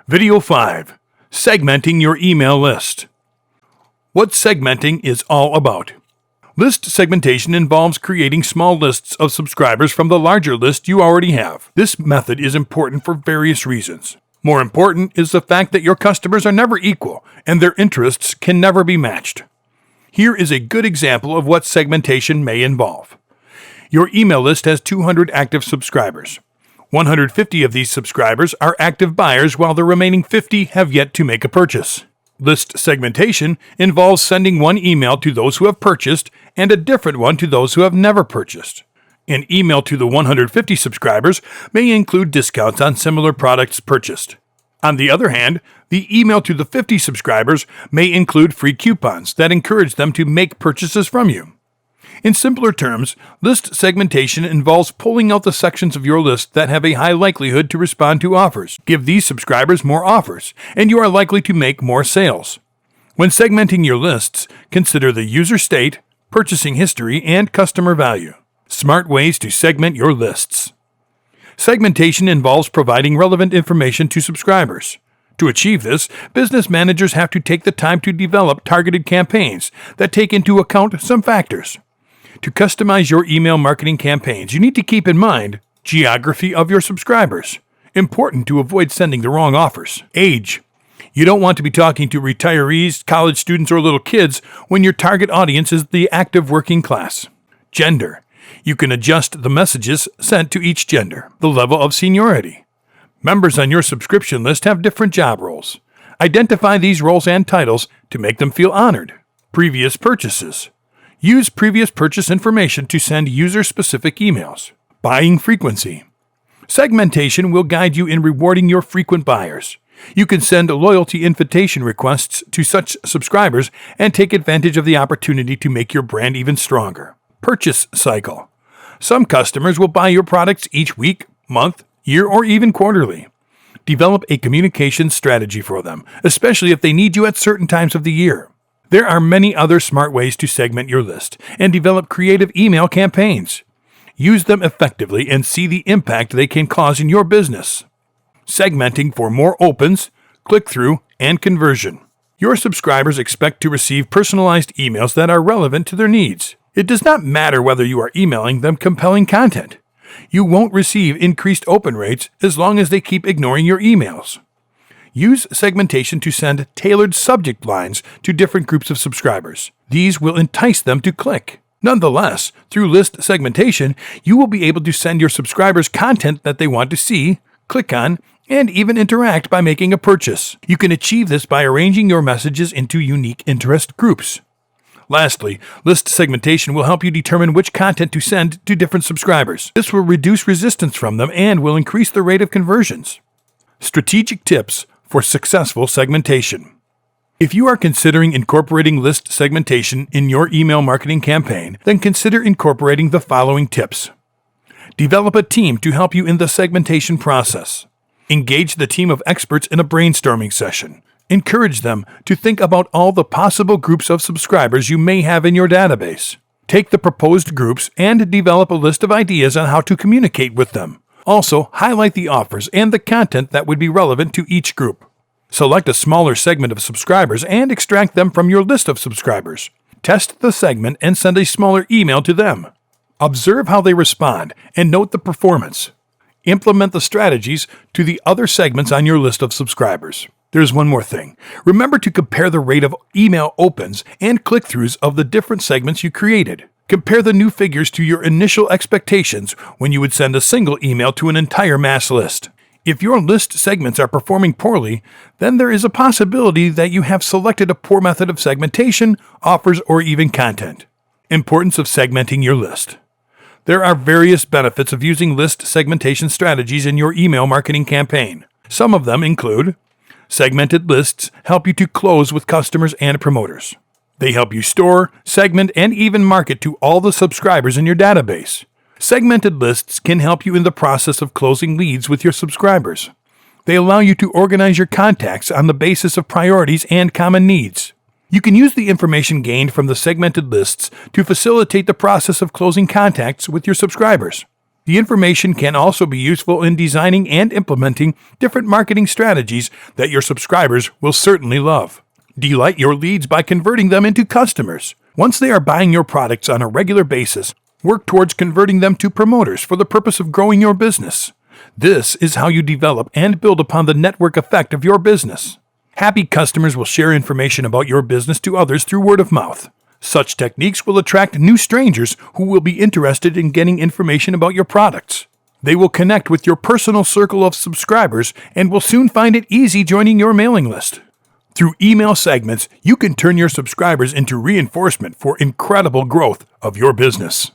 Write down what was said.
Video 5. Segmenting your email list. What segmenting is all about. List segmentation involves creating small lists of subscribers from the larger list you already have. This method is important for various reasons. More important is the fact that your customers are never equal and their interests can never be matched. Here is a good example of what segmentation may involve. Your email list has 200 active subscribers. 150 of these subscribers are active buyers while the remaining 50 have yet to make a purchase. List segmentation involves sending one email to those who have purchased and a different one to those who have never purchased. An email to the 150 subscribers may include discounts on similar products purchased. On the other hand, the email to the 50 subscribers may include free coupons that encourage them to make purchases from you. In simpler terms, list segmentation involves pulling out the sections of your list that have a high likelihood to respond to offers. Give these subscribers more offers, and you are likely to make more sales. When segmenting your lists, consider the user state, purchasing history, and customer value. Smart ways to segment your lists. Segmentation involves providing relevant information to subscribers. To achieve this, business managers have to take the time to develop targeted campaigns that take into account some factors. To customize your email marketing campaigns, you need to keep in mind geography of your subscribers. Important to avoid sending the wrong offers. Age. You don't want to be talking to retirees, college students, or little kids when your target audience is the active working class. Gender. You can adjust the messages sent to each gender. The level of seniority. Members on your subscription list have different job roles. Identify these roles and titles to make them feel honored. Previous purchases. Use previous purchase information to send user-specific emails. Buying frequency. Segmentation will guide you in rewarding your frequent buyers. You can send loyalty invitation requests to such subscribers and take advantage of the opportunity to make your brand even stronger. Purchase cycle. Some customers will buy your products each week, month, year, or even quarterly. Develop a communication strategy for them, especially if they need you at certain times of the year. There are many other smart ways to segment your list and develop creative email campaigns. Use them effectively and see the impact they can cause in your business. Segmenting for more opens, click-through, and conversion. Your subscribers expect to receive personalized emails that are relevant to their needs. It does not matter whether you are emailing them compelling content. You won't receive increased open rates as long as they keep ignoring your emails. Use segmentation to send tailored subject lines to different groups of subscribers. These will entice them to click. Nonetheless, through list segmentation, you will be able to send your subscribers content that they want to see, click on, and even interact by making a purchase. You can achieve this by arranging your messages into unique interest groups. Lastly, list segmentation will help you determine which content to send to different subscribers. This will reduce resistance from them and will increase the rate of conversions. Strategic tips for successful segmentation. If you are considering incorporating list segmentation in your email marketing campaign, then consider incorporating the following tips. Develop a team to help you in the segmentation process. Engage the team of experts in a brainstorming session. Encourage them to think about all the possible groups of subscribers you may have in your database. Take the proposed groups and develop a list of ideas on how to communicate with them. Also, highlight the offers and the content that would be relevant to each group. Select a smaller segment of subscribers and extract them from your list of subscribers. Test the segment and send a smaller email to them. Observe how they respond and note the performance. Implement the strategies to the other segments on your list of subscribers. There's one more thing. Remember to compare the rate of email opens and click-throughs of the different segments you created. Compare the new figures to your initial expectations when you would send a single email to an entire mass list. If your list segments are performing poorly, then there is a possibility that you have selected a poor method of segmentation, offers, or even content. Importance of segmenting your list. There are various benefits of using list segmentation strategies in your email marketing campaign. Some of them include: segmented lists help you to close with customers and promoters. They help you store, segment, and even market to all the subscribers in your database. Segmented lists can help you in the process of closing leads with your subscribers. They allow you to organize your contacts on the basis of priorities and common needs. You can use the information gained from the segmented lists to facilitate the process of closing contacts with your subscribers. The information can also be useful in designing and implementing different marketing strategies that your subscribers will certainly love. Delight your leads by converting them into customers. Once they are buying your products on a regular basis, work towards converting them to promoters for the purpose of growing your business. This is how you develop and build upon the network effect of your business. Happy customers will share information about your business to others through word of mouth. Such techniques will attract new strangers who will be interested in getting information about your products. They will connect with your personal circle of subscribers and will soon find it easy joining your mailing list. Through email segments, you can turn your subscribers into reinforcement for incredible growth of your business.